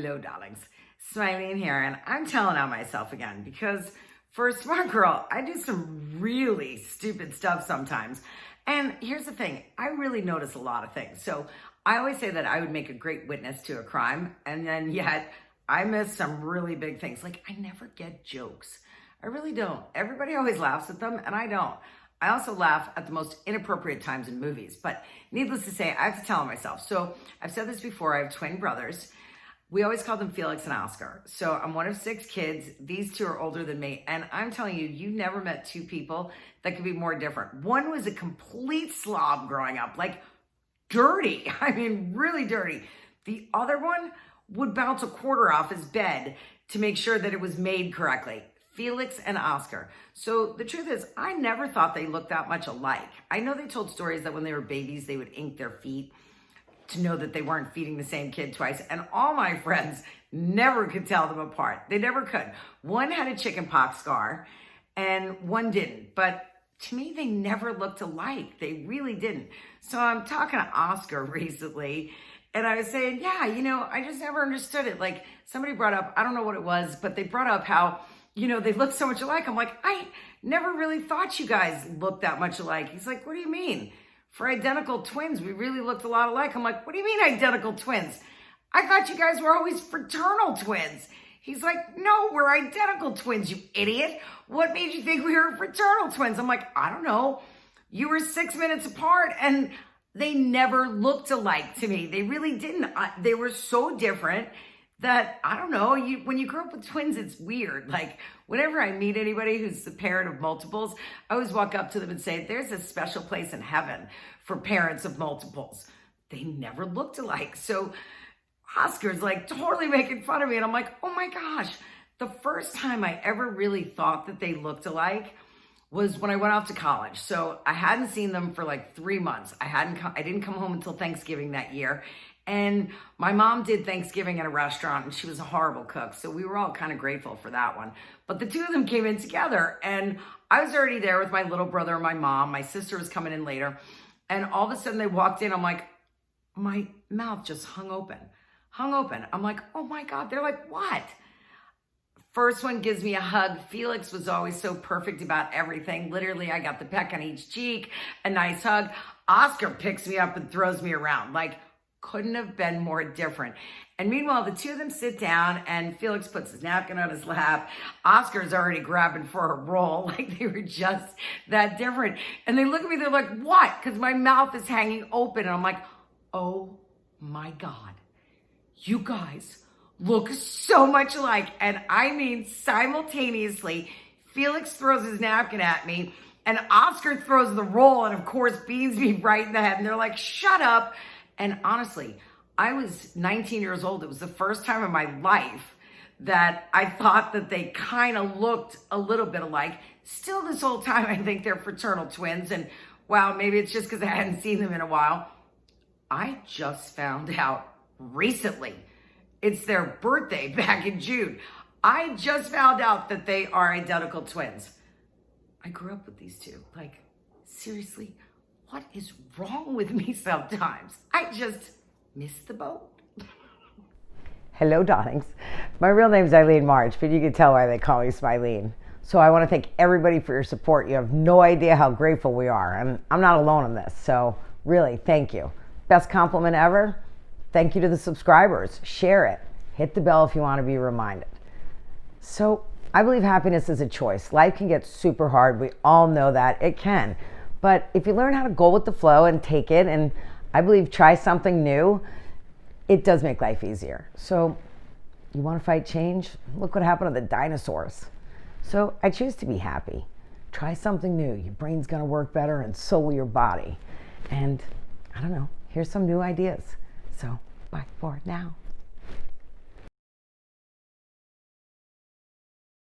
Hello, darlings. Smileen here, and I'm telling on myself again because for a smart girl, I do some really stupid stuff sometimes. And here's the thing, I really notice a lot of things. So I always say that I would make a great witness to a crime, and then yet I miss some really big things. Like, I never get jokes. I really don't. Everybody always laughs at them, and I don't. I also laugh at the most inappropriate times in movies, but needless to say, I have to tell on myself. So I've said this before, I have twin brothers. We always call them Felix and Oscar. So I'm one of 6 kids. These 2 are older than me. And I'm telling you, you never met 2 people that could be more different. One was a complete slob growing up, like dirty. I mean, really dirty. The other one would bounce a quarter off his bed to make sure that it was made correctly. Felix and Oscar. So the truth is, I never thought they looked that much alike. I know they told stories that when they were babies, they would ink their feet to know that they weren't feeding the same kid twice. And all my friends never could tell them apart. They never could. One had a chicken pox scar and one didn't. But to me, they never looked alike. They really didn't. So I'm talking to Oscar recently and I was saying, yeah, I just never understood it. Like somebody brought up, I don't know what it was, but they brought up how, they look so much alike. I'm like, I never really thought you guys looked that much alike. He's like, what do you mean? For identical twins, we really looked a lot alike. I'm like, what do you mean identical twins? I thought you guys were always fraternal twins. He's like, no, we're identical twins, you idiot. What made you think we were fraternal twins? I'm like, I don't know. You were 6 minutes apart and they never looked alike to me. They really didn't. They were so different that, I don't know, when you grow up with twins, it's weird. Like, whenever I meet anybody who's the parent of multiples, I always walk up to them and say, there's a special place in heaven for parents of multiples. They never looked alike. So Oscar's like totally making fun of me. And I'm like, oh my gosh. The first time I ever really thought that they looked alike was when I went off to college. So I hadn't seen them for like 3 months. I didn't come home until Thanksgiving that year. And my mom did Thanksgiving at a restaurant and she was a horrible cook. So we were all kind of grateful for that one. But the 2 of them came in together and I was already there with my little brother and my mom. My sister was coming in later. And all of a sudden they walked in. I'm like, my mouth just hung open. I'm like, oh my God. They're like, what? First one gives me a hug. Felix was always so perfect about everything. Literally, I got the peck on each cheek, a nice hug. Oscar picks me up and throws me around. Like, couldn't have been more different. And meanwhile, the 2 of them sit down and Felix puts his napkin on his lap. Oscar's already grabbing for a roll. Like they were just that different. And they look at me, they're like, what? Because my mouth is hanging open. And I'm like, oh my God, you guys look so much alike. And I mean, simultaneously, Felix throws his napkin at me and Oscar throws the roll and of course beans me right in the head. And they're like, shut up. And honestly, I was 19 years old. It was the first time in my life that I thought that they kind of looked a little bit alike. Still this whole time, I think they're fraternal twins. And wow, maybe it's just because I hadn't seen them in a while. I just found out recently. It's their birthday back in June. I just found out that they are identical twins. I grew up with these 2. Like, seriously, what is wrong with me sometimes? I just miss the boat. Hello, darlings. My real name is Eileen March, but you can tell why they call me Smileen. So I want to thank everybody for your support. You have no idea how grateful we are, and I'm not alone in this. So really, thank you. Best compliment ever. Thank you to the subscribers. Share it. Hit the bell if you want to be reminded. So I believe happiness is a choice. Life can get super hard. We all know that. It can. But if you learn how to go with the flow and take it, and I believe try something new, it does make life easier. So you want to fight change? Look what happened to the dinosaurs. So I choose to be happy. Try something new. Your brain's going to work better and so will your body. And I don't know, here's some new ideas. So bye for now.